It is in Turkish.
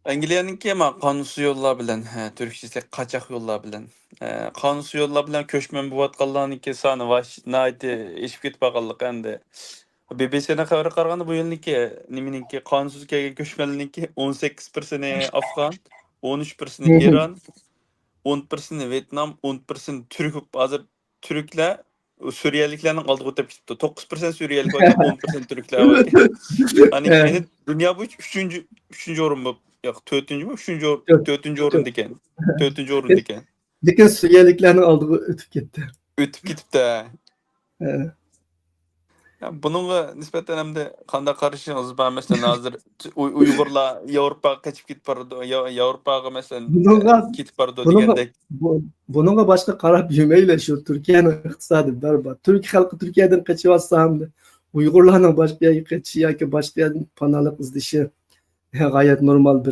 Angliýanyňki ama kanunsuz ýollar bilen, türkçesi kaçak ýollar bilen, kanunsuz ýollar bilen köçmen bolýatganlarynyňki sany naýty eşip gitbaganlyk endi. BBC-niň habary karaganda bu ýylnyňki nimeninki kanunsuz kelgen köçmenlerinki 18% Afgan, 13% Hı hı. İran, 10% Vietnam, 10% Türk. Hazır Türkler Suriyelikleriň aldyga ötüp gitdi. 9% Suriyeli var eken, 10% Türkler var eken. Hani Evet. eni dünýä boýunça 3-nji orun bu. Ýok, 4-nji mi? 3-nji Dört. 4-nji orun Dört. diken. 4-nji orun diken. Lekin Suriyelilerning aldyga ötüp ketdi. Ötüp gitipdi. Evet. Ya bununla nispeten hem de kanda karışığınız. Ben mesela hazır Uygurlar Avrupa'ya kaçıp gitip bardı. Avrupa'ya mesela Bununla gitip bardı bununla degende. bununla başka karap ýümeyle şu Türkiýanyň ykdysady berbat. Türk halky Türkiýeden kaçyp atsa hamda Uygurlaryň başga ýerge kaçyp ýa-ki başga ýerden panalyk izleşi gayet normal bir